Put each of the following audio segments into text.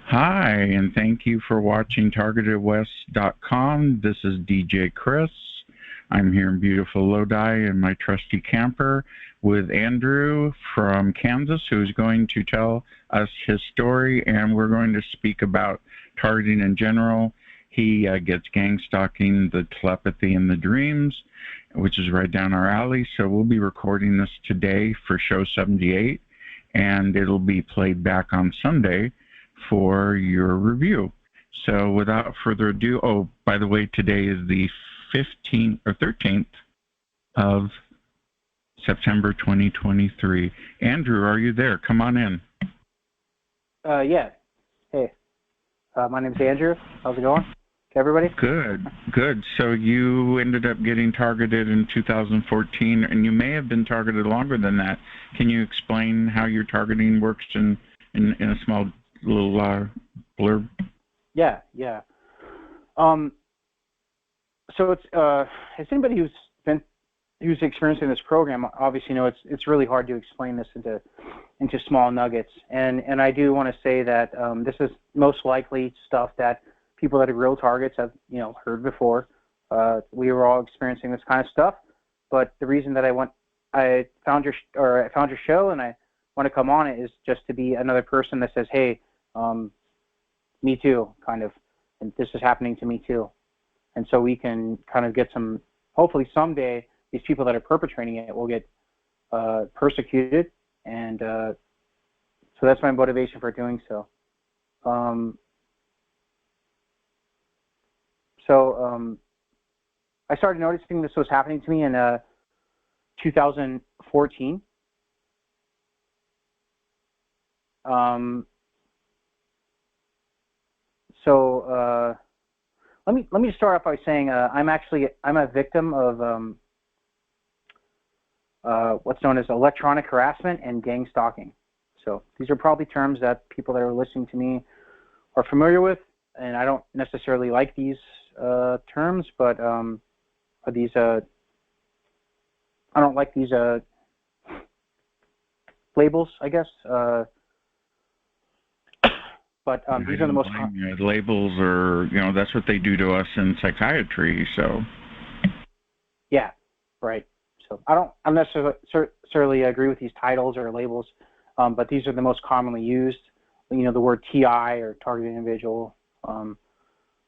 Hi, and thank you for watching TargetedWest.com. This is DJ Kris. I'm here in beautiful Lodi in my trusty camper with Andrew from Kansas, who's going to tell us his story, and we're going to speak about targeting in general. He gets Gangstalking, the Telepathy, and the Dreams, which is right down our alley. So we'll be recording this today for show 78, and it'll be played back on Sunday for your review. So without further ado, oh, by the way, today is the 15th or 13th of September 2023. Andrew, are you there? Come on in. Yeah. Hey, my name's Andrew. How's it going? Okay, everybody? Good, good. So you ended up getting targeted in 2014, and you may have been targeted longer than that. Can you explain how your targeting works in a small little blurb? Yeah. So it's anybody who's experiencing this program obviously know it's really hard to explain this into small nuggets, and I do want to say that this is most likely stuff that people that are real targets have heard before. We were all experiencing this kind of stuff, but the reason that I found your show and I want to come on it is just to be another person that says, hey, me too, kind of, and this is happening to me too. And so we can kind of get some, hopefully someday, these people that are perpetrating it will get persecuted, and so that's my motivation for doing so. I started noticing this was happening to me in 2014. Let me start off by saying I'm a victim of what's known as electronic harassment and gang stalking. So these are probably terms that people that are listening to me are familiar with, and I don't necessarily like these terms, but I don't like these labels, I guess. But these are the most labels are, that's what they do to us in psychiatry. So yeah, right. So I don't necessarily agree with these titles or labels, but these are the most commonly used. The word TI or targeted individual.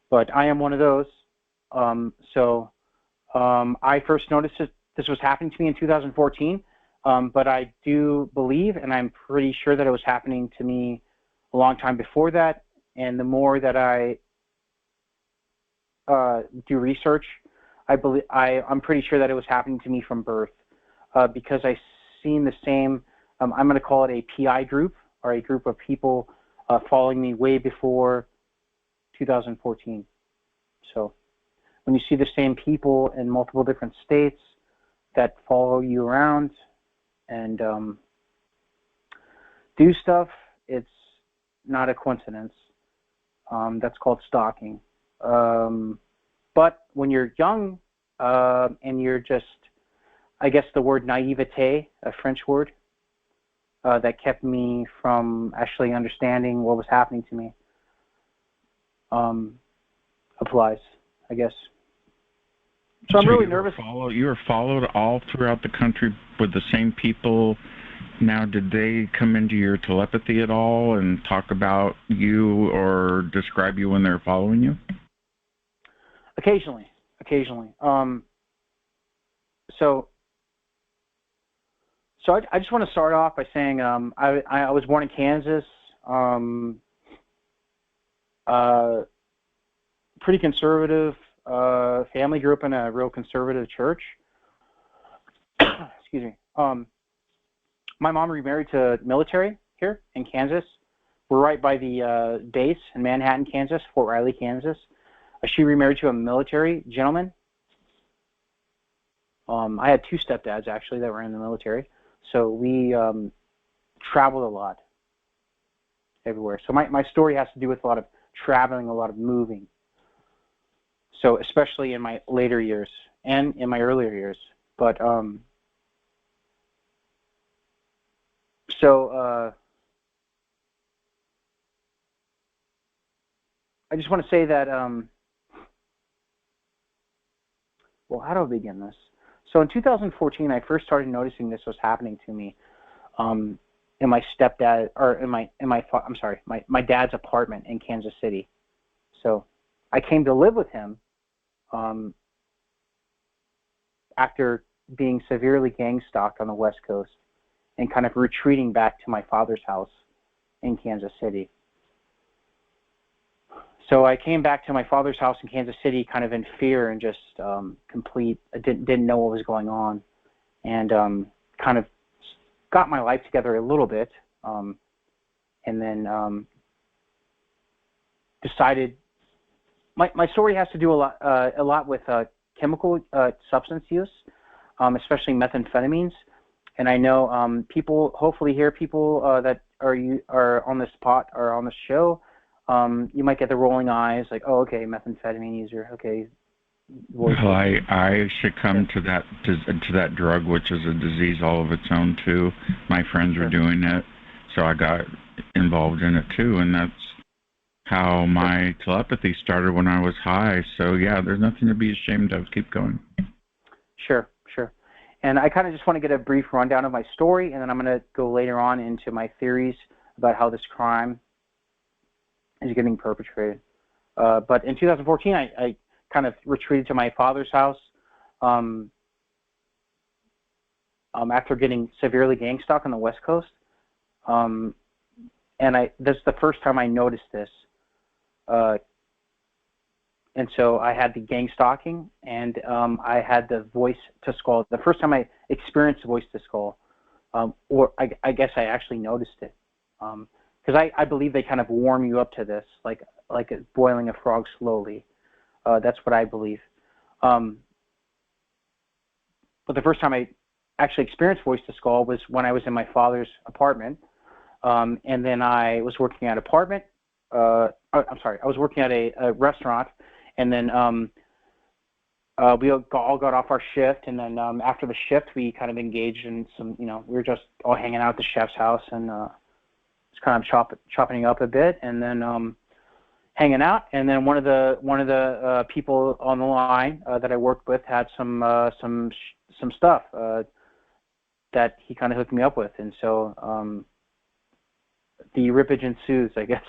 But I am one of those. I first noticed that this was happening to me in 2014, but I do believe, and I'm pretty sure that it was happening to me a long time before that. And the more that I do research, I'm pretty sure that it was happening to me from birth, because I've seen the same. I'm going to call it a PI group, or a group of people following me way before 2014. So when you see the same people in multiple different states that follow you around and do stuff, it's not a coincidence. That's called stalking. But when you're young and you're just, I guess the word naivete, a French word, that kept me from actually understanding what was happening to me, applies, I guess. So I'm really nervous. You were followed all throughout the country with the same people. Now, did they come into your telepathy at all and talk about you or describe you when they're following you? Occasionally. So I just want to start off by saying I was born in Kansas. Pretty conservative family. Grew up in a real conservative church. Excuse me. My mom remarried to military here in Kansas. We're right by the base in Manhattan, Kansas, Fort Riley, Kansas. She remarried to a military gentleman. I had two stepdads, actually, that were in the military. So we traveled a lot everywhere. So my story has to do with a lot of traveling, a lot of moving. So especially in my later years and in my earlier years. But I just want to say that, well, how do I begin this? So in 2014, I first started noticing this was happening to me in my stepdad, or in my dad's apartment in Kansas City. So I came to live with him after being severely gang-stalked on the West Coast and kind of retreating back to my father's house in Kansas City. So I came back to my father's house in Kansas City kind of in fear and just didn't know what was going on, and kind of got my life together a little bit, and then decided my story has to do a lot with chemical substance use, especially methamphetamines. And I know people hopefully hear people that are on the spot or on the show. You might get the rolling eyes, like, oh, okay, methamphetamine user, okay. Well, I succumbed to that drug, which is a disease all of its own too. My friends were doing it, so I got involved in it too, and that's how my telepathy started when I was high. So yeah, there's nothing to be ashamed of. Keep going. Sure. And I kind of just want to get a brief rundown of my story, and then I'm going to go later on into my theories about how this crime is getting perpetrated. But in 2014, I kind of retreated to my father's house after getting severely gang-stalked on the West Coast. And that's the first time I noticed this. And so I had the gang-stalking, and I had the voice-to-skull. The first time I experienced voice-to-skull, or I guess I actually noticed it. Because I believe they kind of warm you up to this, like boiling a frog slowly. That's what I believe. But the first time I actually experienced voice-to-skull was when I was in my father's apartment. And then I was working at I was working at a restaurant, and then we all got off our shift, and then after the shift, we kind of engaged in some, we were just all hanging out at the chef's house, and just kind of chopping up a bit, and then hanging out, and then one of the people on the line that I worked with had some stuff that he kind of hooked me up with, and so the rippage ensues, I guess.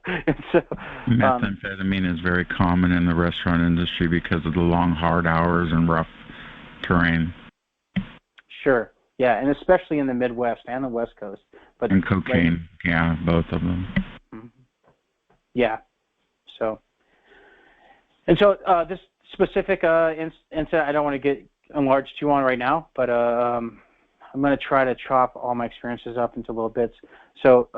And so, methamphetamine is very common in the restaurant industry because of the long, hard hours and rough terrain. Sure, yeah, and especially in the Midwest and the West Coast. And cocaine, yeah, both of them. Mm-hmm. Yeah. So this specific incident, I don't want to get enlarged too on right now, but I'm going to try to chop all my experiences up into little bits. So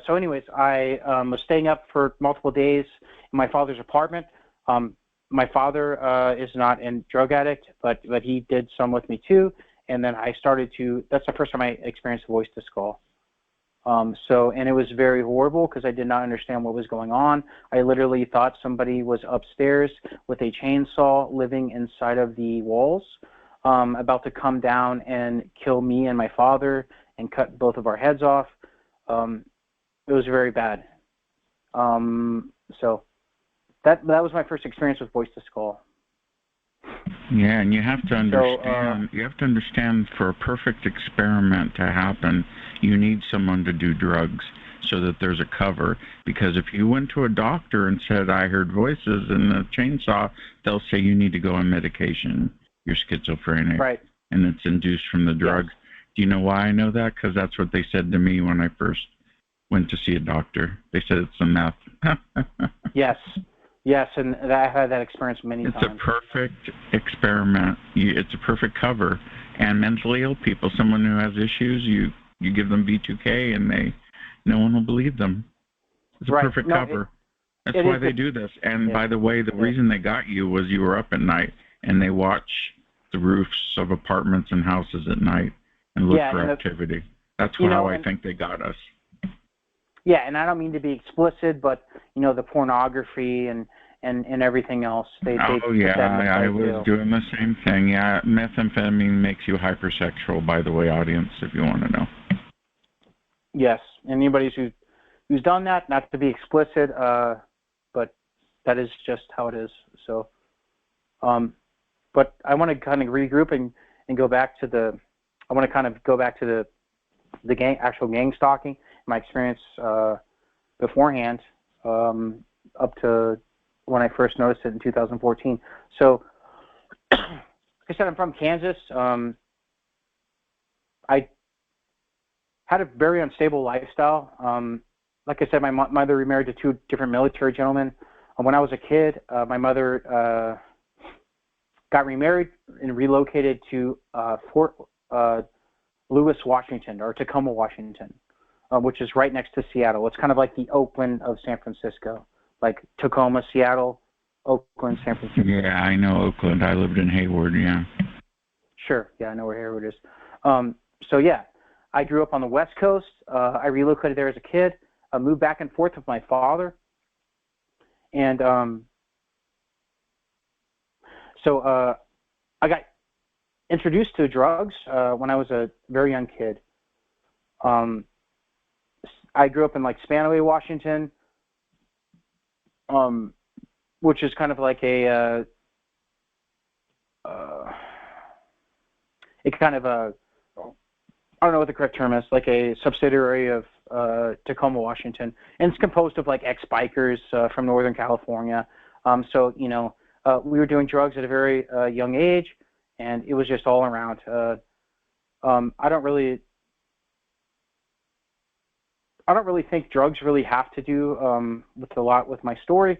anyways, I was staying up for multiple days in my father's apartment. My father is not a drug addict, but he did some with me too. And then I started that's the first time I experienced voice-to-skull. And it was very horrible because I did not understand what was going on. I literally thought somebody was upstairs with a chainsaw living inside of the walls, about to come down and kill me and my father and cut both of our heads off. It was very bad. So that was my first experience with voice-to-skull. Yeah, and you have to understand, for a perfect experiment to happen, you need someone to do drugs so that there's a cover. Because if you went to a doctor and said, I heard voices and a chainsaw, they'll say you need to go on medication. You're schizophrenic. Right. And it's induced from the drug. Yes. Do you know why I know that? Because that's what they said to me when I first went to see a doctor. They said it's a meth. Yes, and I had that experience many times. It's a perfect experiment. It's a perfect cover. And mentally ill people, someone who has issues, you give them B2K and no one will believe them. It's a perfect cover. That's why they do this. And by the way, the reason they got you was you were up at night and they watch the roofs of apartments and houses at night and look for activity. That's how I think they got us. Yeah, and I don't mean to be explicit, but the pornography and everything else. I was doing the same thing. Yeah, methamphetamine makes you hypersexual, by the way, audience, if you want to know. Yes, anybody who's done that, not to be explicit, but that is just how it is. So, but I want to kind of regroup and go back to the actual gang stalking, my experience beforehand, up to when I first noticed it in 2014. So, like I said, I'm from Kansas. I had a very unstable lifestyle. Like I said, my mother remarried to two different military gentlemen. When I was a kid, my mother got remarried and relocated to Fort Lewis, Washington, or Tacoma, Washington, which is right next to Seattle. It's kind of like the Oakland of San Francisco, like Tacoma, Seattle, Oakland, San Francisco. Yeah, I know Oakland. I lived in Hayward, yeah. Sure, yeah, I know where Hayward is. So, yeah, I grew up on the West Coast. I relocated there as a kid. I moved back and forth with my father. And so I got introduced to drugs when I was a very young kid. I grew up in like Spanaway, Washington, which is kind of like a I don't know what the correct term is, like a subsidiary of Tacoma, Washington, and it's composed of like ex-bikers from Northern California. So we were doing drugs at a very young age, and it was just all around. I don't really think drugs really have to do with my story.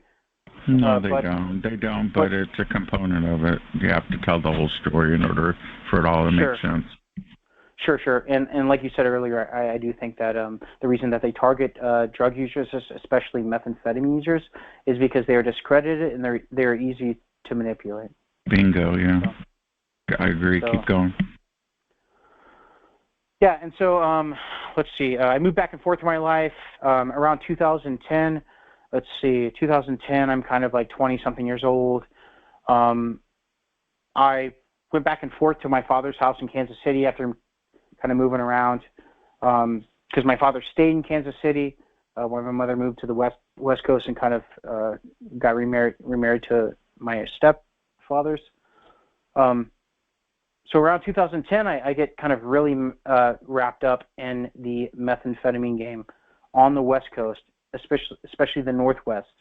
No, they don't. They don't, but it's a component of it. You have to tell the whole story in order for it all to make sense. Sure. And like you said earlier, I do think that the reason that they target drug users, especially methamphetamine users, is because they are discredited and they're easy to manipulate. Bingo, yeah. So, I agree. Keep going. Yeah, and so let's see. I moved back and forth in my life around 2010. Let's see, 2010. I'm kind of like 20-something years old. I went back and forth to my father's house in Kansas City after kind of moving around because my father stayed in Kansas City when my mother moved to the West Coast and kind of got remarried to my stepfathers. So around 2010, I get kind of really wrapped up in the methamphetamine game on the West Coast, especially the Northwest,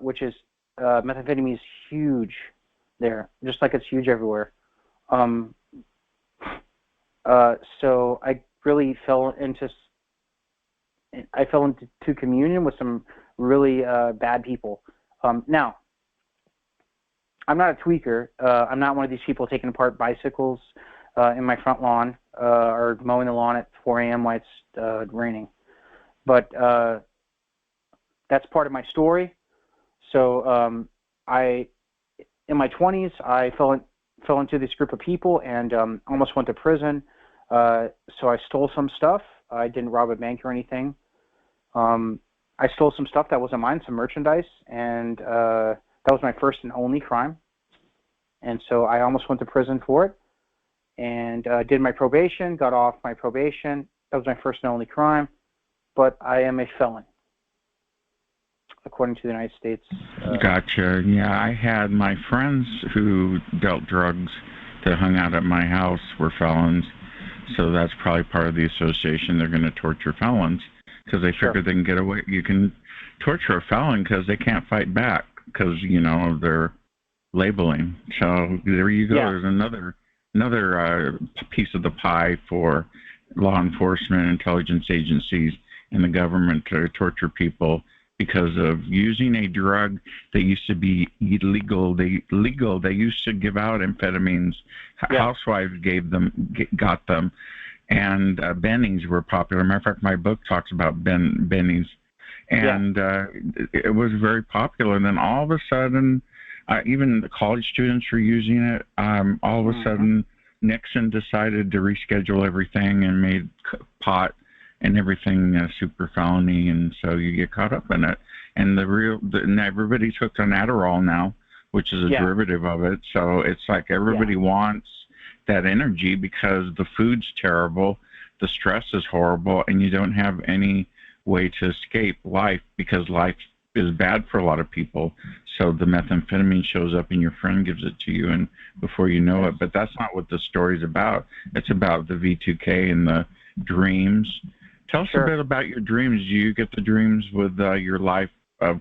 which is methamphetamine is huge there, just like it's huge everywhere. So I really fell into communion with some really bad people. Now, I'm not a tweaker. I'm not one of these people taking apart bicycles in my front lawn or mowing the lawn at 4 a.m. while it's raining. But that's part of my story. So in my 20s, I fell into this group of people and almost went to prison. So I stole some stuff. I didn't rob a bank or anything. I stole some stuff that wasn't mine, some merchandise, and that was my first and only crime. And so I almost went to prison for it and did my probation, got off my probation. That was my first and only crime. But I am a felon, according to the United States. Gotcha. Yeah, I had my friends who dealt drugs that hung out at my house were felons. So that's probably part of the association. They're going to torture felons because they figure they can get away. You can torture a felon because they can't fight back because, of their labeling. So there you go. Yeah. There's another piece of the pie for law enforcement, intelligence agencies, and the government to torture people because of using a drug that used to be illegal. They used to give out amphetamines. Yeah. Housewives got them, and bennies were popular. Matter of fact, my book talks about bennies, and it was very popular. And then all of a sudden, even the college students were using it. All of a sudden, Nixon decided to reschedule everything and made pot and everything super felony, and so you get caught up in it. And and everybody took an Adderall now, which is a derivative of it. So it's like everybody wants that energy because the food's terrible, the stress is horrible, and you don't have any way to escape life because life is bad for a lot of people. So the methamphetamine shows up and your friend gives it to you, and before you know it. But that's not what the story's about. It's about the V2K and the dreams. Tell us a bit about your dreams. Do you get the dreams with your life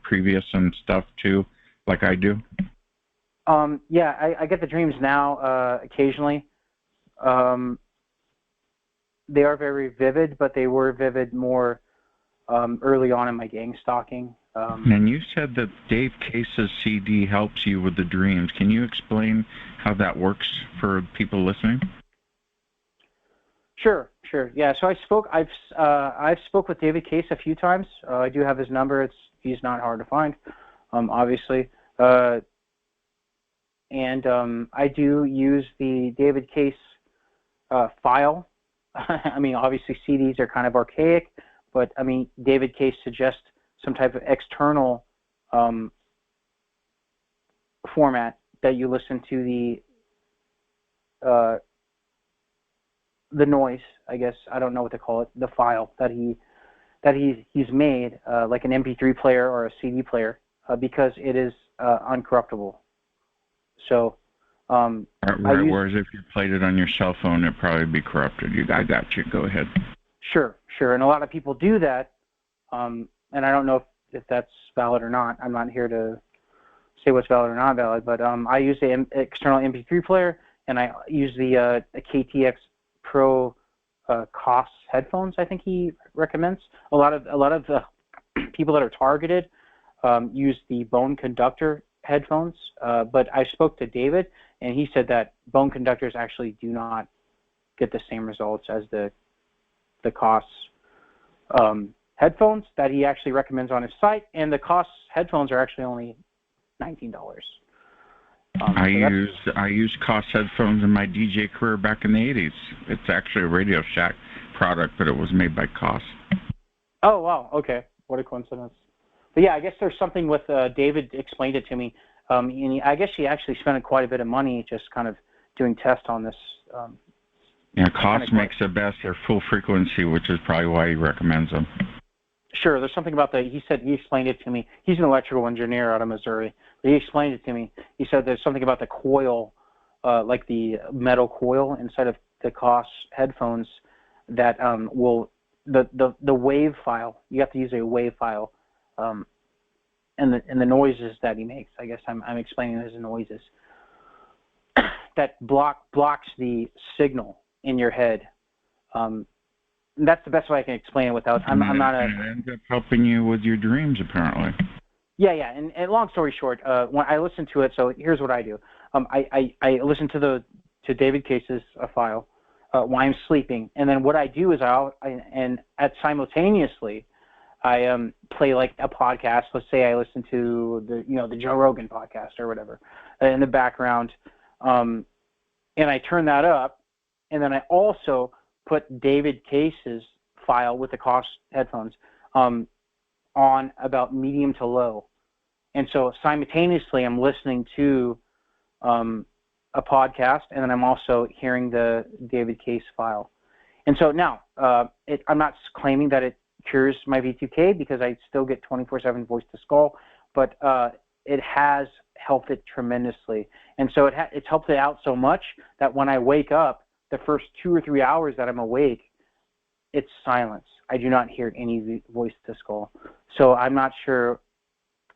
previous and stuff too, like I do? Yeah, I get the dreams now occasionally. They are very vivid, but they were vivid more early on in my gang stalking. And you said that Dave Case's CD helps you with the dreams. Can you explain how that works for people listening? Sure. Yeah. So I've spoke with David Case a few times. I do have his number. He's not hard to find, obviously. And I do use the David Case file. I mean, obviously CDs are kind of archaic, but I mean, David Case suggests some type of external format that you listen to the noise, I guess, I don't know what to call it, the file that he's made, like an MP3 player or a CD player, because it is uncorruptible. So, whereas if you played it on your cell phone, it'd probably be corrupted. I got you. Go ahead. Sure. And a lot of people do that, and I don't know if that's valid or not. I'm not here to say what's valid or not valid, but I use the external MP3 player, and I use the KTX Pro COS headphones. I think he recommends. A lot of the people that are targeted use the bone conductor headphones, but I spoke to David, and he said that bone conductors actually do not get the same results as the COS headphones that he actually recommends on his site, and the COS headphones are actually only $19. I used COS headphones in my DJ career back in the 80s. It's actually a Radio Shack product, but it was made by COS. Oh, wow. Okay. What a coincidence. But yeah, I guess there's something with David explained it to me. And I guess he actually spent quite a bit of money just kind of doing tests on this. Yeah, COS makes the best. They're full frequency, which is probably why he recommends them. Sure, there's something about he explained it to me. He's an electrical engineer out of Missouri. But he explained it to me. He said there's something about the coil, like the metal coil inside of the COS headphones that will, the wave file, you have to use a wave file, and the noises that he makes, I guess I'm explaining as noises, that blocks the signal in your head. That's the best way I can explain it without. I'm not a. It ends up helping you with your dreams, apparently. Yeah, and long story short, when I listen to it, so here's what I do. I listen to David Case's file while I'm sleeping, and then what I do is simultaneously I play like a podcast. Let's say I listen to the Joe Rogan podcast or whatever in the background, and I turn that up, and then I also put David Case's file with the COS headphones on about medium to low. And so simultaneously I'm listening to a podcast, and then I'm also hearing the David Case file. And so now I'm not claiming that it cures my V2K because I still get 24/7 voice to skull, but it has helped it tremendously. And so it's helped it out so much that when I wake up, the first 2 or 3 hours that I'm awake, it's silence. I do not hear any voice to skull. So I'm not sure.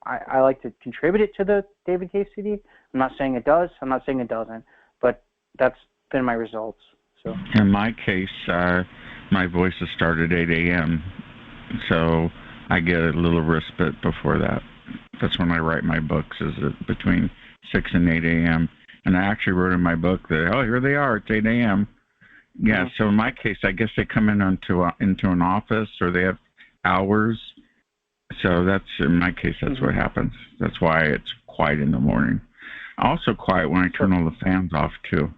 I like to contribute it to the David Case CD. I'm not saying it does. I'm not saying it doesn't. But that's been my results. So in my case, my voices start at 8 a.m. So I get a little respite before that. That's when I write my books, is between 6 and 8 a.m. And I actually wrote in my book that, here they are, it's 8 a.m. Yeah, mm-hmm. So in my case, I guess they come into an office, or they have hours. So in my case, that's mm-hmm. what happens. That's why it's quiet in the morning. Also quiet when I turn all the fans off, too.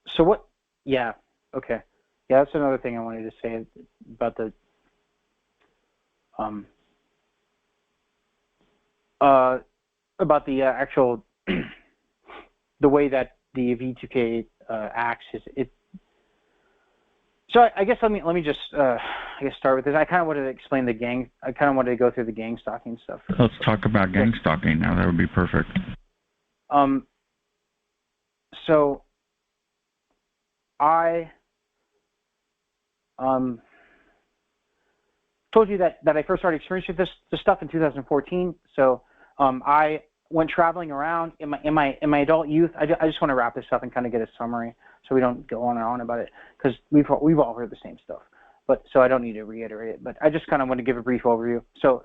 So what? Yeah, okay. Yeah, that's another thing I wanted to say about the actual the way that the V2K acts is it. So I guess let me just I guess start with this. I kind of wanted to explain the gang. I kind of wanted to go through the gang stalking stuff. Let's talk about gang stalking now. That would be perfect. So I told you that I first started experiencing this stuff in 2014. So I went traveling around in my adult youth. I just want to wrap this up and kind of get a summary, so we don't go on and on about it, because we've all heard the same stuff. But so I don't need to reiterate it. But I just kind of want to give a brief overview. So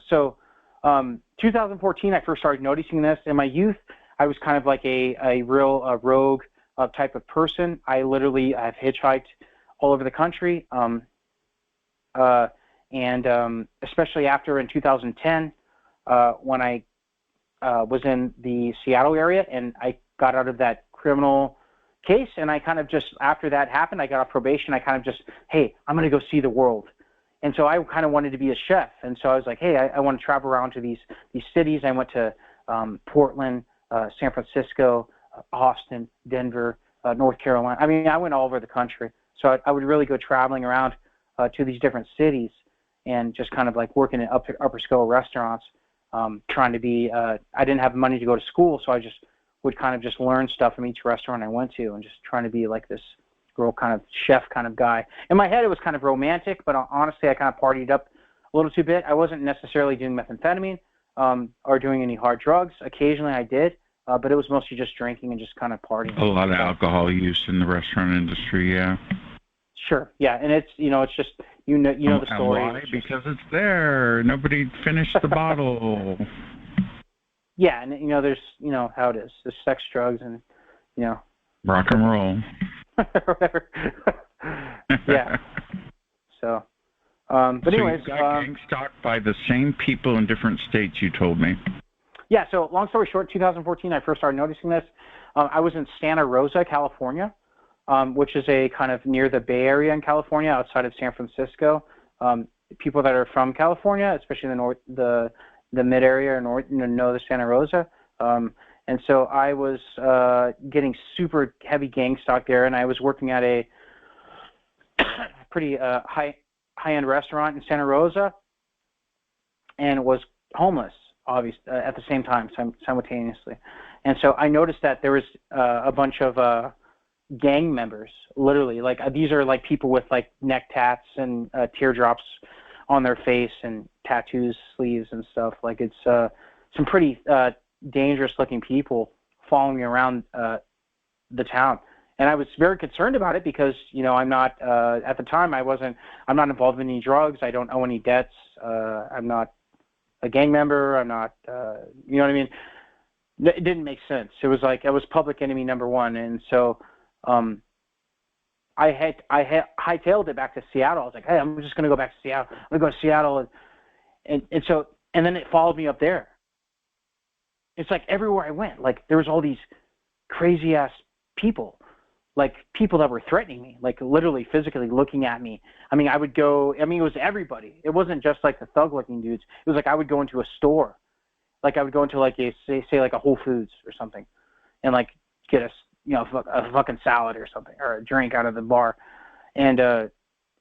2014, I first started noticing this. In my youth, I was kind of like a real rogue type of person. I literally have hitchhiked all over the country. And especially after in 2010, when I was in the Seattle area and I got out of that criminal case, and I kind of just, after that happened, I got off probation. I kind of just, hey, I'm going to go see the world. And so I kind of wanted to be a chef. And so I was like, hey, I want to travel around to these cities. I went to Portland, San Francisco, Austin, Denver, North Carolina. I mean, I went all over the country. So I would really go traveling around to these different cities and just kind of like working in upper scale restaurants, trying to be, I didn't have money to go to school, so I just would kind of just learn stuff from each restaurant I went to and just trying to be like this real kind of chef kind of guy. In my head, it was kind of romantic, but honestly, I kind of partied up a little too bit. I wasn't necessarily doing methamphetamine or doing any hard drugs. Occasionally I did, but it was mostly just drinking and just kind of partying. A lot of alcohol use in the restaurant industry, yeah. Sure, yeah, and it's, it's just, you know the story. Why? Because it's there. Nobody finished the bottle. Yeah, and there's, how it is. There's sex, drugs, and, rock and roll. Whatever. Yeah. So, but anyways. So you got gang stalked by the same people in different states, you told me. Yeah, so long story short, 2014, I first started noticing this. I was in Santa Rosa, California, which is a kind of near the Bay Area in California, outside of San Francisco. People that are from California, especially the mid area or north, know the Santa Rosa. And so I was getting super heavy gang stalk there, and I was working at a pretty high-end restaurant in Santa Rosa, and was homeless, obviously, at the same time, simultaneously. And so I noticed that there was a bunch of gang members, literally, like these are like people with like neck tats and teardrops on their face and tattoos, sleeves and stuff. Like it's some pretty dangerous looking people following me around the town. And I was very concerned about it because, I'm not, at the time I'm not involved in any drugs. I don't owe any debts. I'm not a gang member. I'm not, you know what I mean? It didn't make sense. It was like, I was public enemy number one. And so, I hightailed it back to Seattle. I was like, hey, I'm just going to go back to Seattle. I'm going to go to Seattle. And then it followed me up there. It's like everywhere I went, like there was all these crazy ass people, like people that were threatening me, like literally physically looking at me. I mean, it was everybody. It wasn't just like the thug looking dudes. It was like I would go into a store. Like I would go into like say like a Whole Foods or something and like get a fucking salad or something, or a drink out of the bar. And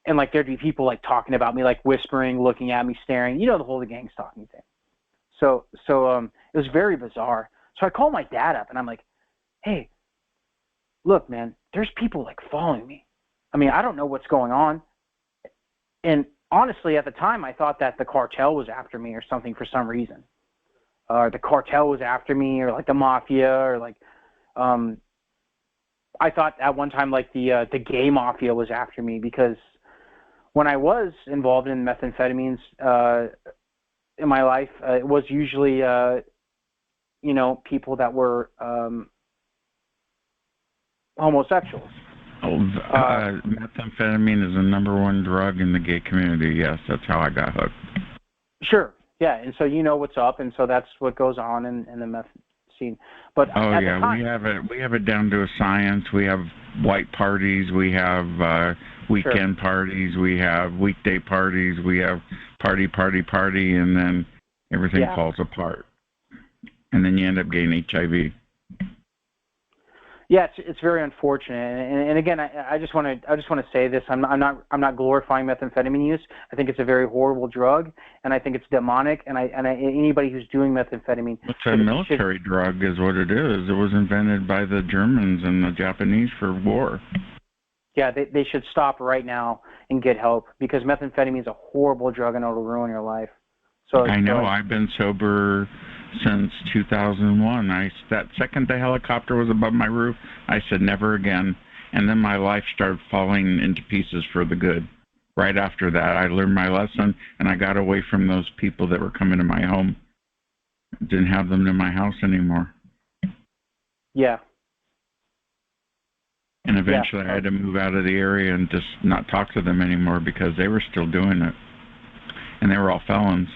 like there'd be people like talking about me, like whispering, looking at me, staring, the whole gang stalking thing. So it was very bizarre. So I called my dad up and I'm like, hey, look, man, there's people like following me. I mean, I don't know what's going on. And honestly, at the time, I thought that the cartel was after me or something for some reason. Or the cartel was after me, or like the mafia, or like, I thought at one time like the gay mafia was after me, because when I was involved in methamphetamines in my life, it was usually people that were homosexuals. Methamphetamine is the number one drug in the gay community. Yes, that's how I got hooked. Sure, yeah, and so what's up, and so that's what goes on in the meth scene. But oh yeah, we have it down to a science. We have white parties, we have weekend parties, we have weekday parties, we have party, and then everything falls apart, and then you end up getting HIV. Yeah, it's very unfortunate, and again, I just want to say this. I'm not glorifying methamphetamine use. I think it's a very horrible drug, and I think it's demonic. And anybody who's doing methamphetamine, It's a military drug, is what it is. It was invented by the Germans and the Japanese for war. Yeah, they should stop right now and get help, because methamphetamine is a horrible drug and it'll ruin your life. So I know. I've been sober since 2001. That second the helicopter was above my roof, I said never again. And then my life started falling into pieces for the good. Right after that, I learned my lesson, and I got away from those people that were coming to my home. Didn't have them in my house anymore. Yeah. And eventually I had to move out of the area and just not talk to them anymore because they were still doing it. And they were all felons.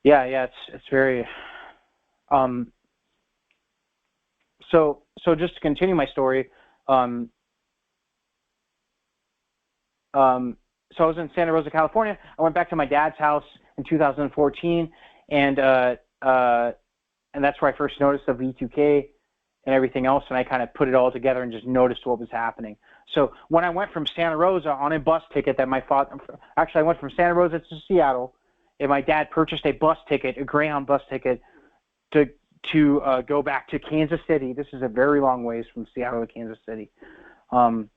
Yeah, it's very so just to continue my story, so I was in Santa Rosa, California. I went back to my dad's house in 2014, and that's where I first noticed the V2K and everything else, and I kind of put it all together and just noticed what was happening. So when I went from Santa Rosa on a bus ticket that my father, actually I went from Santa Rosa to Seattle, and my dad purchased a bus ticket, a Greyhound bus ticket, to go back to Kansas City. This is a very long ways from Seattle to Kansas City, on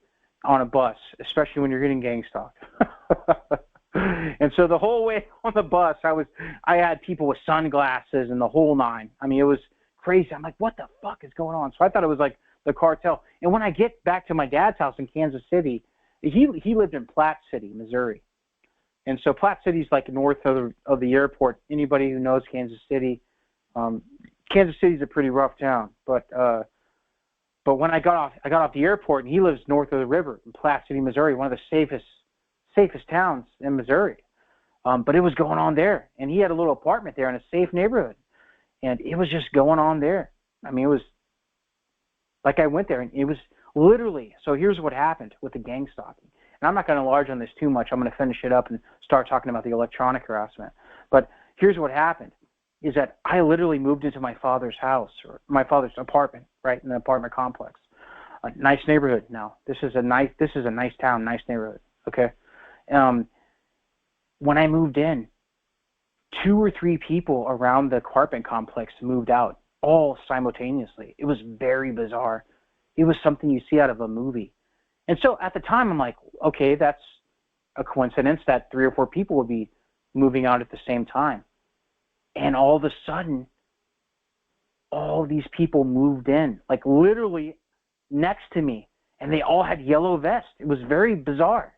a bus, especially when you're getting gang stalked. And so the whole way on the bus, I had people with sunglasses and the whole nine. I mean, it was crazy. I'm like, what the fuck is going on? So I thought it was like the cartel. And when I get back to my dad's house in Kansas City, he lived in Platte City, Missouri. And so Platte City's like north of the airport. Anybody who knows Kansas City, Kansas City's a pretty rough town. But when I got off the airport, and he lives north of the river in Platte City, Missouri, one of the safest towns in Missouri. But it was going on there, and he had a little apartment there in a safe neighborhood, and it was just going on there. I mean, it was like I went there, and it was literally. So here's what happened with the gang stalking. And I'm not going to enlarge on this too much. I'm going to finish it up and start talking about the electronic harassment. But here's what happened, is that I literally moved into my father's house, or my father's apartment, right, in the apartment complex. A nice neighborhood now. This is a nice town, nice neighborhood, okay? When I moved in, 2 or 3 people around the apartment complex moved out, all simultaneously. It was very bizarre. It was something you see out of a movie. And so at the time, I'm like, okay, that's a coincidence that 3 or 4 people would be moving out at the same time. And all of a sudden, all these people moved in, like literally next to me, and they all had yellow vests. It was very bizarre.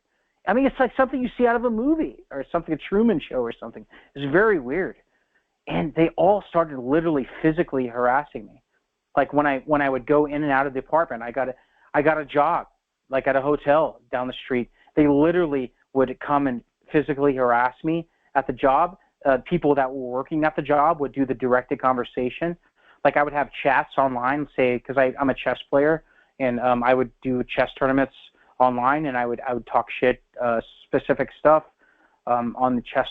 I mean, it's like something you see out of a movie or something, a Truman Show or something. It's very weird. And they all started literally physically harassing me. Like when I would go in and out of the apartment, I got a job, like at a hotel down the street. They literally would come and physically harass me at the job. People that were working at the job would do the directed conversation. Like I would have chats online, say, because I'm a chess player, and I would do chess tournaments online, and I would talk shit, specific stuff on the chess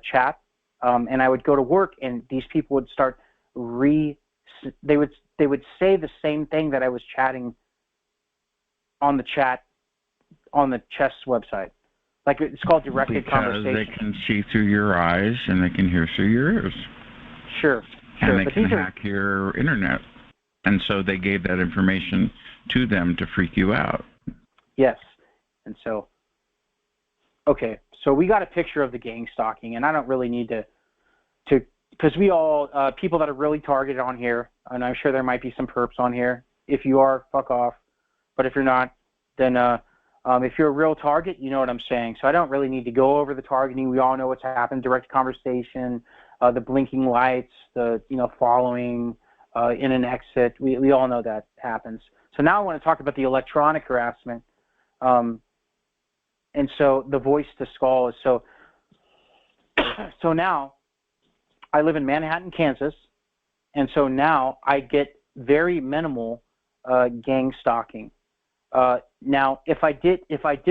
chat, and I would go to work, and these people would start they would say the same thing that I was chatting on the chat on the chess website. Like it's called directed conversation. Because they can see through your eyes and they can hear through your ears. Sure. And they can hack your internet. And so they gave that information to them to freak you out. Yes. And so, okay, so we got a picture of the gang stalking, and I don't really need to because we all, people that are really targeted on here, and I'm sure there might be some perps on here. If you are, fuck off. But if you're not, then if you're a real target, you know what I'm saying. So I don't really need to go over the targeting. We all know what's happened, direct conversation, the blinking lights, the following, in and exit. We all know that happens. So now I want to talk about the electronic harassment. And so the voice to skull is so now I live in Manhattan, Kansas, and so now I get very minimal gang stalking. Now, if I did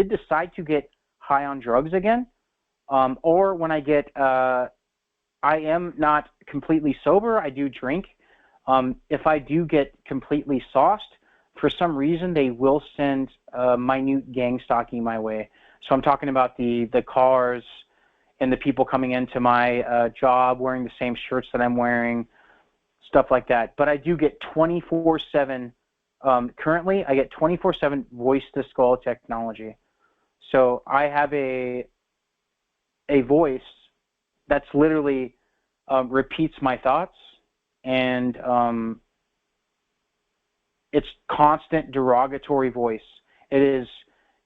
decide to get high on drugs again, or when I get, I am not completely sober. I do drink. If I do get completely sauced, for some reason they will send minute gang stalking my way. So I'm talking about the cars and the people coming into my job wearing the same shirts that I'm wearing, stuff like that. But I do get 24/7. Currently, I get 24/7 voice-to-skull technology. So I have a voice that's literally repeats my thoughts, and it's constant derogatory voice. It is,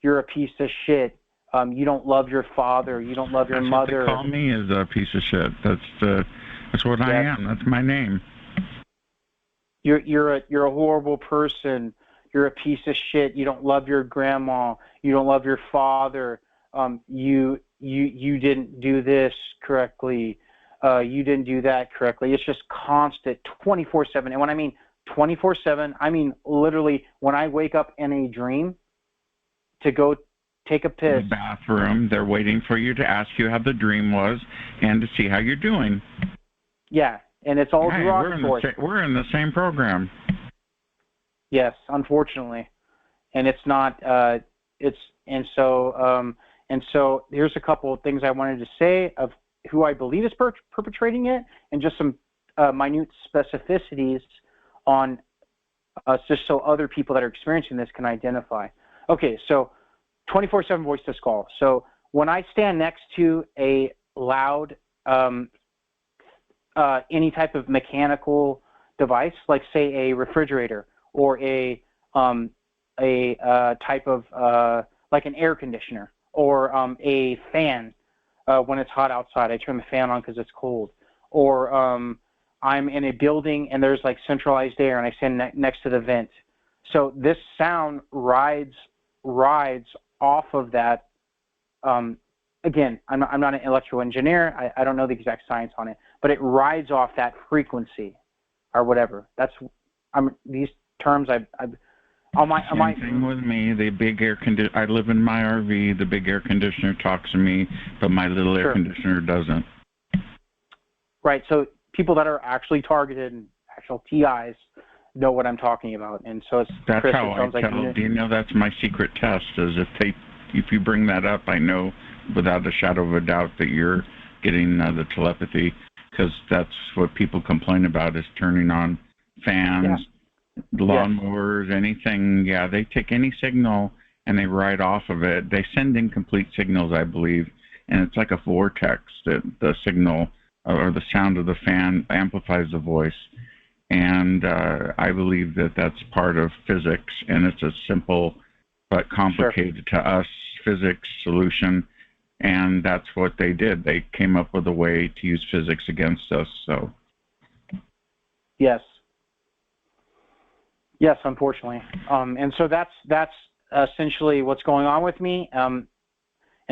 you're a piece of shit. You don't love your father. You don't love your mother. What they call me is a piece of shit. That's what I am. That's my name. You're a horrible person. You're a piece of shit. You don't love your grandma. You don't love your father. You didn't do this correctly. You didn't do that correctly. It's just constant, 24/7. And when I mean 24/7, I mean literally when I wake up in a dream to go take a piss. In the bathroom, they're waiting for you to ask you how the dream was and to see how you're doing. Yeah, and it's all derogatory. We're in the same program. Yes, unfortunately, and it's not. And so here's a couple of things I wanted to say of who I believe is perpetrating it, and just some minute specificities on just so other people that are experiencing this can identify. Okay, so 24/7 voice to skull. So when I stand next to a loud, any type of mechanical device, like say a refrigerator or a type of like an air conditioner or a fan, when it's hot outside, I turn the fan on because it's cold. Or I'm in a building and there's like centralized air and I stand next to the vent. So this sound rides off of that. Again, I'm not an electrical engineer. I don't know the exact science on it, but it rides off that frequency or whatever. These terms Same thing with me. The big air conditioner. I live in my RV. The big air conditioner talks to me, but my little air conditioner doesn't. Right. So people that are actually targeted and actual TIs know what I'm talking about, and so that's Kris, how I tell. Do you know that's my secret test? Is if you bring that up, I know without a shadow of a doubt that you're getting the telepathy, because that's what people complain about is turning on fans, lawnmowers, anything. Yeah, they take any signal and they ride off of it. They send incomplete signals, I believe, and it's like a vortex that the signal or the sound of the fan amplifies the voice. And I believe that that's part of physics, and it's a simple but complicated to us physics solution. And that's what they did. They came up with a way to use physics against us. So, yes, unfortunately. And so that's essentially what's going on with me. And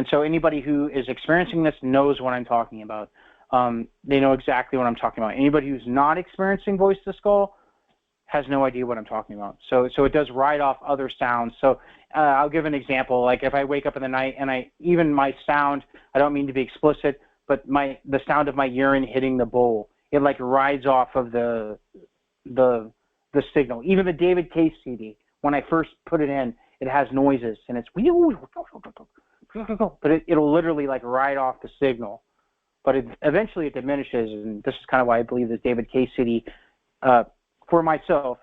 so anybody who is experiencing this knows what I'm talking about. They know exactly what I'm talking about. Anybody who's not experiencing voice to skull has no idea what I'm talking about. So it does ride off other sounds. So I'll give an example. Like if I wake up in the night and even my sound, I don't mean to be explicit, but the sound of my urine hitting the bowl, it like rides off of the signal. Even the David Case CD, when I first put it in, it has noises and it's but it'll literally like ride off the signal. But eventually it diminishes, and this is kind of why I believe this David Case CD, for myself,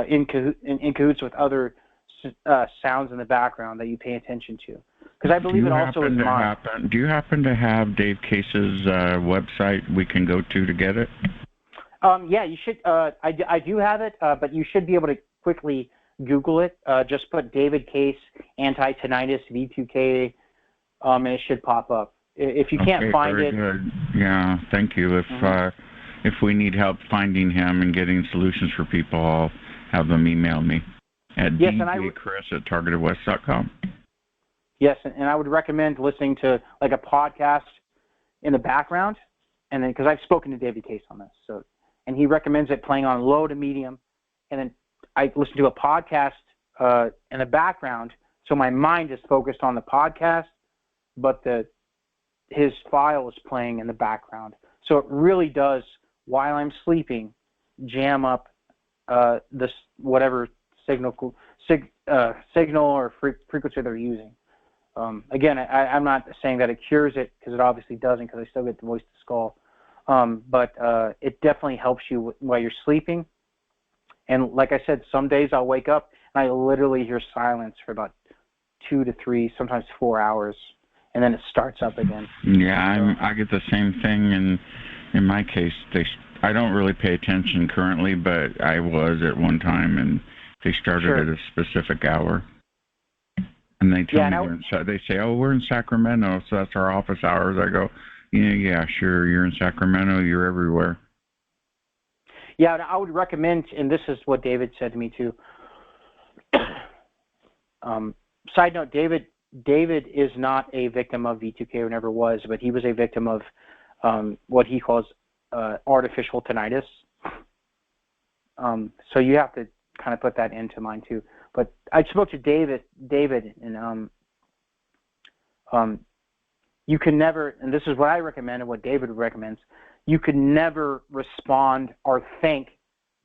in cahoots with other sounds in the background that you pay attention to. Because I believe it also is mine. Do you happen to have Dave Case's website we can go to get it? Yeah, you should. I do have it, but you should be able to quickly Google it. Just put David Case anti-tinnitus V2K, and it should pop up. If you can't find it. Good. Yeah, thank you. If we need help finding him and getting solutions for people, I'll have them email me at djchris@targetedwest.com. Yes, and I would recommend listening to like a podcast in the background, and then because I've spoken to David Case on this, and he recommends it playing on low to medium, and then I listen to a podcast in the background, so my mind is focused on the podcast, but his file is playing in the background. So it really does, while I'm sleeping, jam up this whatever signal or frequency they're using. Again, I'm not saying that it cures it, because it obviously doesn't, because I still get the voice to skull. But it definitely helps you while you're sleeping. And like I said, some days I'll wake up and I literally hear silence for about 2 to 3, sometimes 4 hours, and then it starts up again. Yeah, I get the same thing, and in my case, I don't really pay attention currently, but I was at one time, and they started at a specific hour. And they tell me, they say, oh, we're in Sacramento, so that's our office hours. I go, yeah, sure, you're in Sacramento, you're everywhere. Yeah, and I would recommend, and this is what David said to me too. Side note, David is not a victim of V2K, or never was, but he was a victim of what he calls artificial tinnitus. So you have to kind of put that into mind too. But I spoke to David, and you can never, and this is what I recommend and what David recommends, you can never respond or think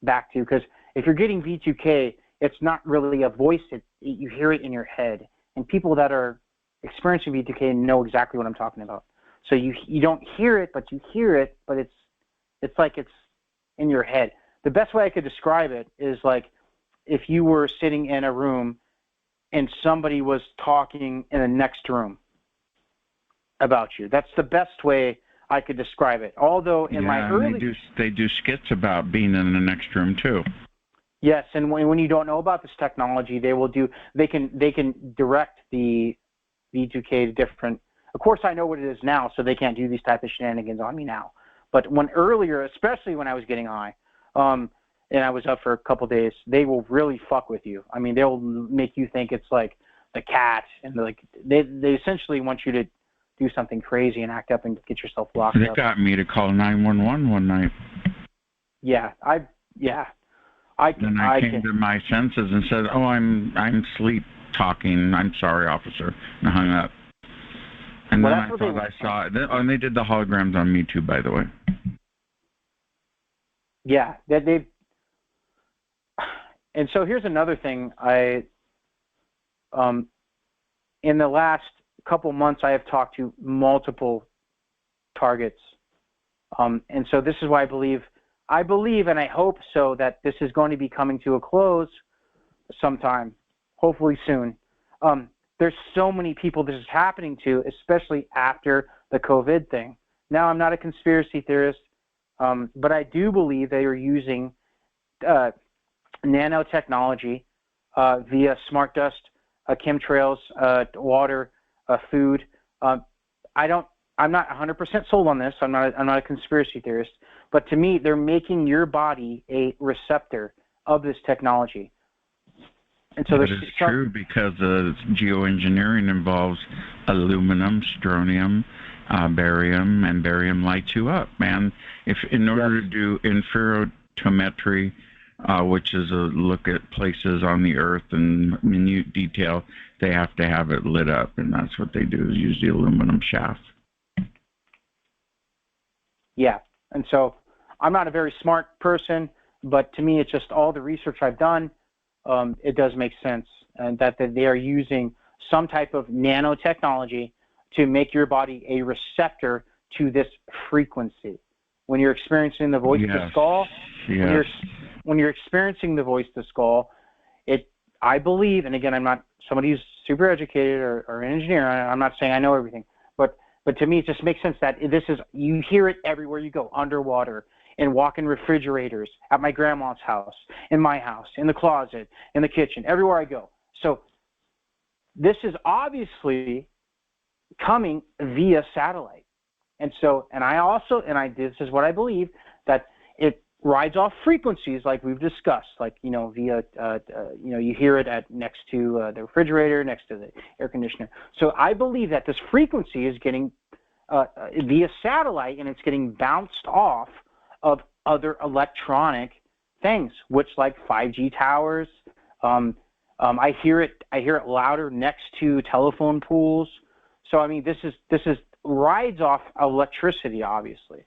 back to, because if you're getting V2K, it's not really a voice, you hear it in your head. And people that are experiencing V2K know exactly what I'm talking about. So you don't hear it, but you hear it, but it's like it's in your head. The best way I could describe it is like if you were sitting in a room and somebody was talking in the next room about you. That's the best way I could describe it. Although in my early... they do skits about being in the next room too. Yes, and when you don't know about this technology, they can direct the V2K to different... Of course, I know what it is now, so they can't do these type of shenanigans on me now. But when earlier, especially when I was getting high, and I was up for a couple days, they will really fuck with you. I mean, they'll make you think it's like the cat, and they essentially want you to do something crazy and act up and get yourself locked up. They got me to call 911 one night. Yeah, I came to my senses and said, "Oh, I'm sleep talking. I'm sorry, officer," and I hung up. And then I thought I saw it. And they did the holograms on me too, by the way. Yeah, and so here's another thing. In the last couple months, I have talked to multiple targets, and so this is why I believe, and I hope so, that this is going to be coming to a close sometime, hopefully soon. There's so many people this is happening to, especially after the COVID thing. Now, I'm not a conspiracy theorist, but I do believe they are using nanotechnology via smart dust, chemtrails, water, food. I'm not 100% sold on this. I'm not a conspiracy theorist, but to me, they're making your body a receptor of this technology. And so that is true, because geoengineering involves aluminum, strontium, barium, and barium lights you up, man. If in order to do interferometry, which is a look at places on the Earth in minute detail, they have to have it lit up, and that's what they do, is use the aluminum shaft. Yeah, and so I'm not a very smart person, but to me, it's just all the research I've done. It does make sense, and that they are using some type of nanotechnology to make your body a receptor to this frequency. When you're experiencing the voice to skull, when you're experiencing the voice to skull, I believe, and again, I'm not somebody who's super educated or an engineer. I'm not saying I know everything, but to me, it just makes sense that you hear it everywhere you go, underwater, in walk-in refrigerators, at my grandma's house, in my house, in the closet, in the kitchen, everywhere I go. So this is obviously coming via satellite. And so, this is what I believe, that it rides off frequencies like we've discussed, like, via, you hear it next to the refrigerator, next to the air conditioner. So I believe that this frequency is getting via satellite, and it's getting bounced off of other electronic things, which like 5G towers. I hear it louder next to telephone poles. So I mean, this rides off electricity, obviously.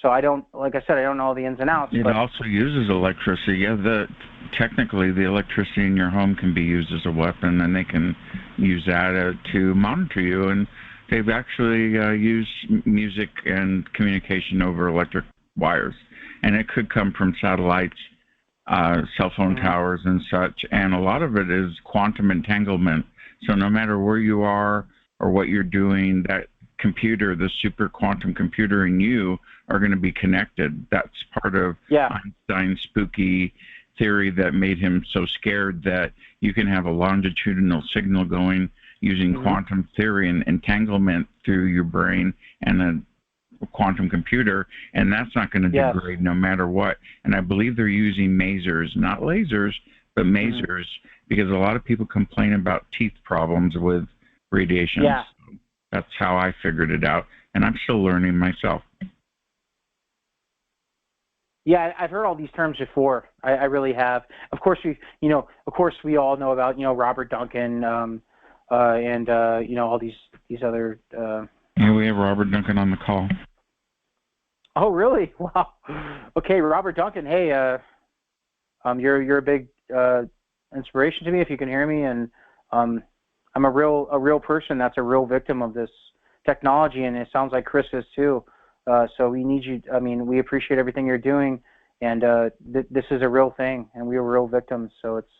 So I don't, like I said, I don't know all the ins and outs. It also uses electricity. Yeah, technically the electricity in your home can be used as a weapon, and they can use that to monitor you. And they've actually used music and communication over electric wires, and it could come from satellites, cell phone towers, and such. And a lot of it is quantum entanglement. So no matter where you are or what you're doing, that computer, the super quantum computer in you, are going to be connected. That's part of Einstein's spooky theory that made him so scared, that you can have a longitudinal signal going using quantum theory and entanglement through your brain and a quantum computer, and that's not going to degrade no matter what. And I believe they're using masers, not lasers, but masers, because a lot of people complain about teeth problems with radiation. Yeah. So that's how I figured it out, and I'm still learning myself. Yeah, I've heard all these terms before. I really have. Of course, we all know about Robert Duncan, and all these other. Yeah, we have Robert Duncan on the call. Oh, really? Wow. Okay, Robert Duncan. Hey, you're a big inspiration to me, if you can hear me, and I'm a real person that's a real victim of this technology, and it sounds like Kris is too. So we need you. I mean, we appreciate everything you're doing, and this is a real thing, and we are real victims. So it's.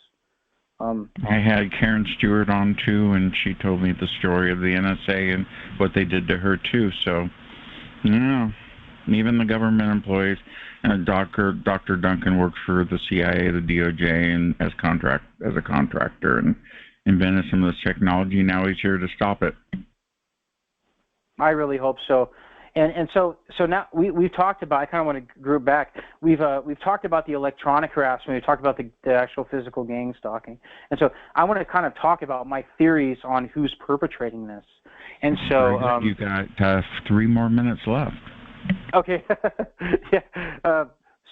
I had Karen Stewart on too, and she told me the story of the NSA and what they did to her too. So, even the government employees. Dr. Duncan worked for the CIA, the DOJ, and as a contractor, and invented some of this technology. Now he's here to stop it. I really hope so. And so now we've talked about. I kind of want to group back. We've talked about the electronic harassment. We've talked about the actual physical gang stalking. And so I want to kind of talk about my theories on who's perpetrating this. And so you got 3 more minutes left. Okay. Yeah.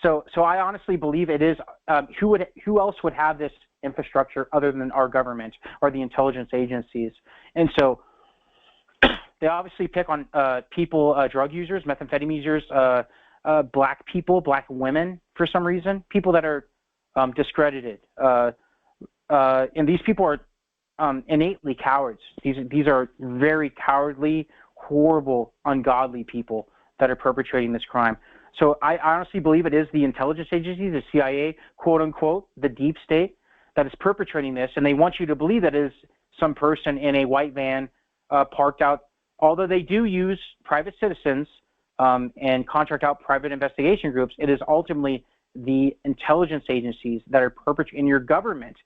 So I honestly believe it is. Who else would have this infrastructure other than our government or the intelligence agencies? And so. They obviously pick on people, drug users, methamphetamine users, black people, black women for some reason, people that are discredited. And these people are innately cowards. These are very cowardly, horrible, ungodly people that are perpetrating this crime. So I honestly believe it is the intelligence agencies, the CIA, quote unquote, the deep state, that is perpetrating this. And they want you to believe that it is some person in a white van parked out. Although they do use private citizens and contract out private investigation groups, it is ultimately the intelligence agencies that are perpetrating in your government,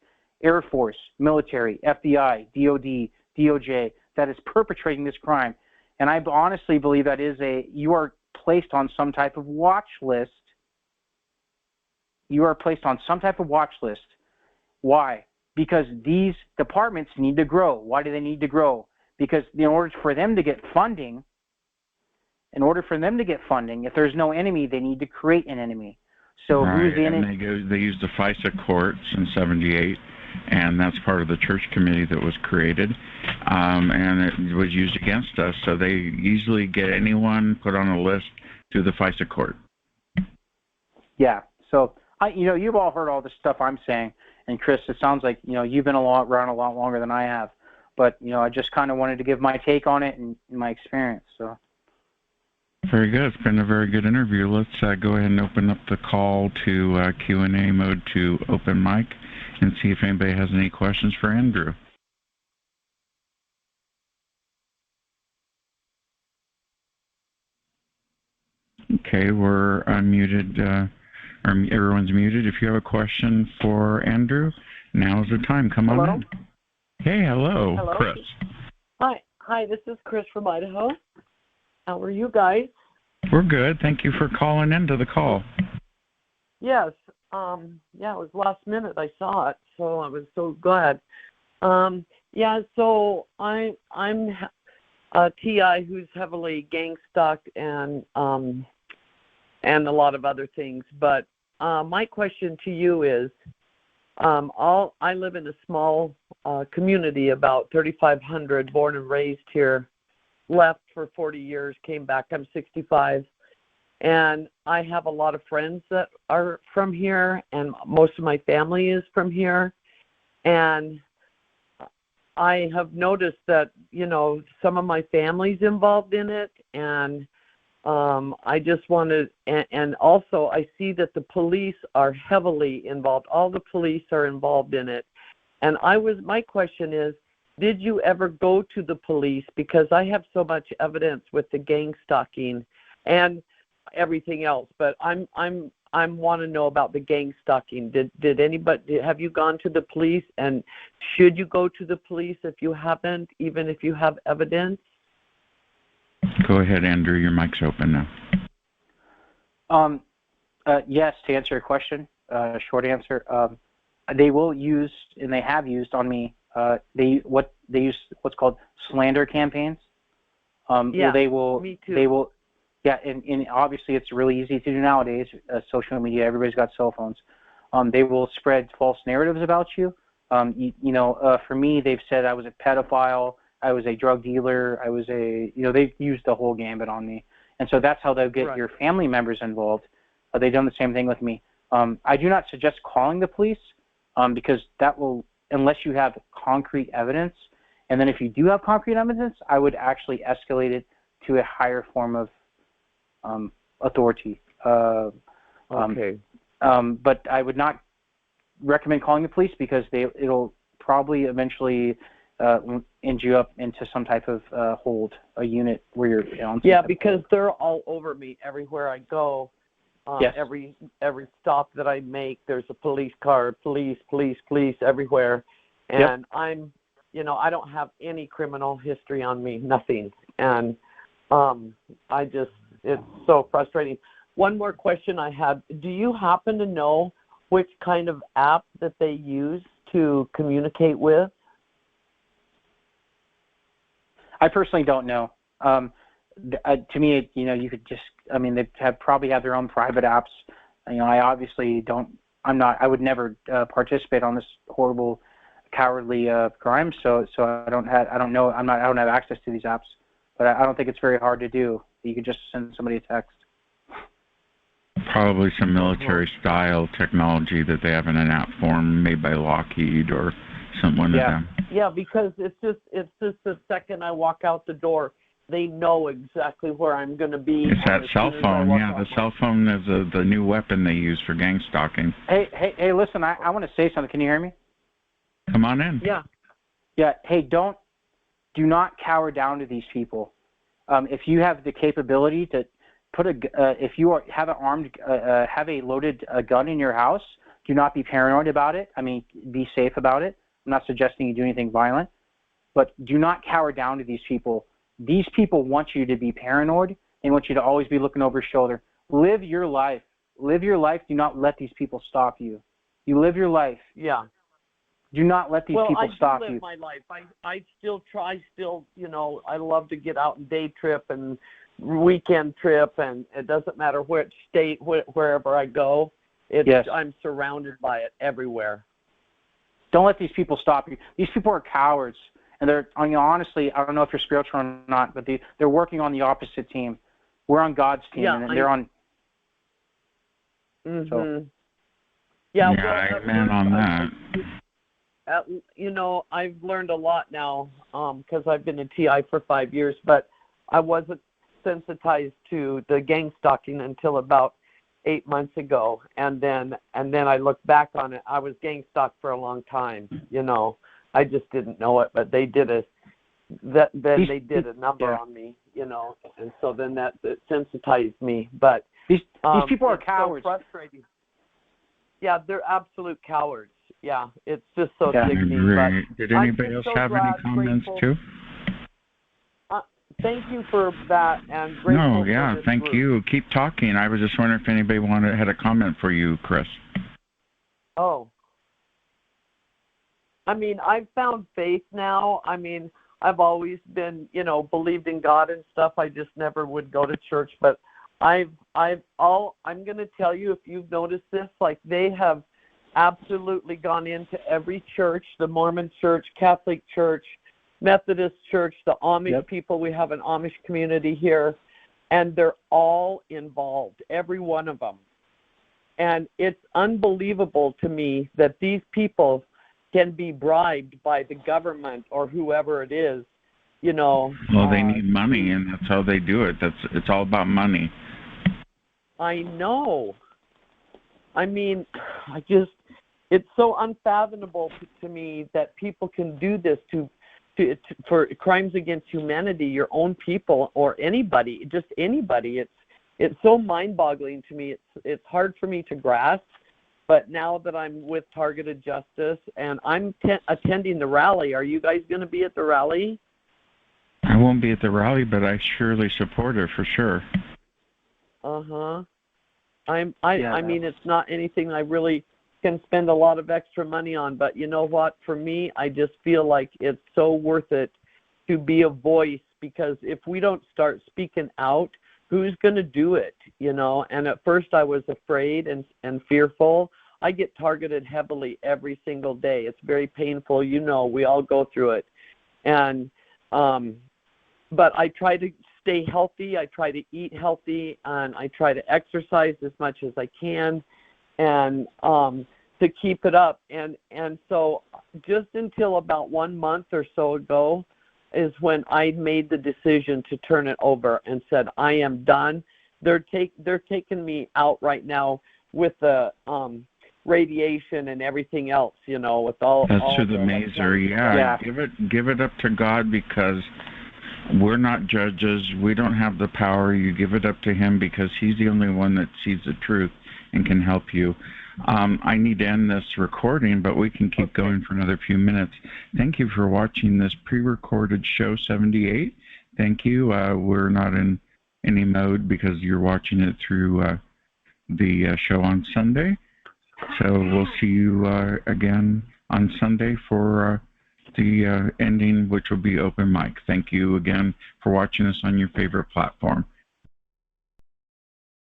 Air Force, military, FBI, DOD, DOJ, that is perpetrating this crime. And I honestly believe that you are placed on some type of watch list. You are placed on some type of watch list. Why? Because these departments need to grow. Why do they need to grow? Because in order for them to get funding, if there's no enemy, they need to create an enemy. So right. Who's the enemy? They used the FISA courts in '78, and that's part of the church committee that was created, and it was used against us. So they easily get anyone put on a list through the FISA court. Yeah. So you've all heard all the stuff I'm saying, and Kris, it sounds like you've been around a lot longer than I have. But, I just kind of wanted to give my take on it and my experience. So. Very good. It's been a very good interview. Let's go ahead and open up the call to Q&A mode to open mic and see if anybody has any questions for Andrew. Okay, we're unmuted. Everyone's muted. If you have a question for Andrew, now's the time. Come on in. Hey, hello, Kris. Hi, this is Kris from Idaho. How are you guys? We're good. Thank you for calling into the call. Yes. It was last minute I saw it, so I was so glad. So I'm a TI who's heavily gang stalked and a lot of other things. But my question to you is, I live in a small community, about 3,500, born and raised here, left for 40 years, came back. I'm 65. And I have a lot of friends that are from here, and most of my family is from here. And I have noticed that, some of my family's involved in it, and I just wanted, and also I see that the police are heavily involved. All the police are involved in it. And my question is, did you ever go to the police? Because I have so much evidence with the gang stalking and everything else, but I want to know about the gang stalking. Have you gone to the police, and should you go to the police if you haven't, even if you have evidence? Go ahead, Andrew. Your mic's open now. Yes, to answer your question, short answer, they will use, and they have used on me. They use what's called slander campaigns. Yeah, they will. Me too. They will. Yeah, and obviously it's really easy to do nowadays. Social media, everybody's got cell phones. They will spread false narratives about you. For me, they've said I was a pedophile, I was a drug dealer, I was they've used the whole gambit on me. And so that's how they'll get your family members involved. They've done the same thing with me. I do not suggest calling the police because that will, unless you have concrete evidence. And then if you do have concrete evidence, I would actually escalate it to a higher form of authority. Okay. But I would not recommend calling the police because it'll probably eventually end you up into some type of hold, a unit where you're on. Yeah, because they're all over me everywhere I go. Yes. Every stop that I make, there's a police car, police everywhere. And I'm, I don't have any criminal history on me, nothing. And it's so frustrating. One more question I had. Do you happen to know which kind of app that they use to communicate with? I personally don't know. To me, you could just, they probably have their own private apps. I obviously don't, I would never participate on this horrible, cowardly crime. So I don't have access to these apps, but I don't think it's very hard to do. You could just send somebody a text. Probably some military-style technology that they have in an app form made by Lockheed or someone of them. Yeah, because it's just the second I walk out the door, they know exactly where I'm going to be. It's that cell phone, The cell phone is the new weapon they use for gang stalking. Hey, listen, I want to say something. Can you hear me? Come on in. Yeah. Yeah. Hey, do not cower down to these people. If you have the capability to if you have a loaded gun in your house, do not be paranoid about it. Be safe about it. I'm not suggesting you do anything violent, but do not cower down to these people. These people want you to be paranoid. They want you to always be looking over your shoulder. Live your life. Live your life. Do not let these people stop you. You live your life. Yeah. Do not let these people stop you. I live my life. I still try, I love to get out and day trip and weekend trip, and it doesn't matter which state, wherever I go. I'm surrounded by it everywhere. Don't let these people stop you. These people are cowards, and they're, honestly, I don't know if you're spiritual or not, but they're working on the opposite team. We're on God's team, and they're on. Mm-hmm. So. Amen on that. I've learned a lot now because I've been a TI for 5 years, but I wasn't sensitized to the gang stalking until about 8 months ago, and then I looked back on it. I was gang stalked for a long time. I just didn't know it, but they did a number on me, and so then that sensitized me. But these people are cowards. So frustrating. Yeah, they're absolute cowards. Yeah, it's just so sickening. But did anybody else have any comments too? Thank you for that, and grateful for this thank group. you. Keep talking. I was just wondering if anybody had a comment for you, Kris. Oh. I've found faith now. I've always been, believed in God and stuff. I just never would go to church, but I'm going to tell you, if you've noticed this, like they have absolutely gone into every church, the Mormon church, Catholic church, Methodist church, the Amish people. We have an Amish community here, and they're all involved, every one of them. And it's unbelievable to me that these people can be bribed by the government or whoever it is, you know. Well, they need money, and that's how they do it. It's all about money. I know. I mean, it's so unfathomable to me that people can do this for crimes against humanity, your own people or anybody, just anybody. It's so mind-boggling to me. It's hard for me to grasp. But now that I'm with Targeted Justice and I'm attending the rally, are you guys going to be at the rally? I won't be at the rally, but I surely support it for sure. I mean, it's not anything I really can spend a lot of extra money on, but you know what? For me, I just feel like it's so worth it to be a voice, because if we don't start speaking out, who's going to do it, you know? And at first I was afraid and fearful. I get targeted heavily every single day. It's very painful. You know, we all go through it. And but I try to stay healthy. I try to eat healthy, and I try to exercise as much as I can, and to keep it up. And so just until about 1 month or so ago is when I made the decision to turn it over and said, I am done. They're taking me out right now with the radiation and everything else, you know, with all through the maser. Yeah. Give it up to God, because we're not judges. We don't have the power. You give it up to him, because he's the only one that sees the truth and can help you. I need to end this recording, but we can keep going for another few minutes. Thank you for watching this pre-recorded show 78. Thank you. We're not in any mode because you're watching it through the show on Sunday. So we'll see you again on Sunday for the ending, which will be open mic. Thank you again for watching us on your favorite platform.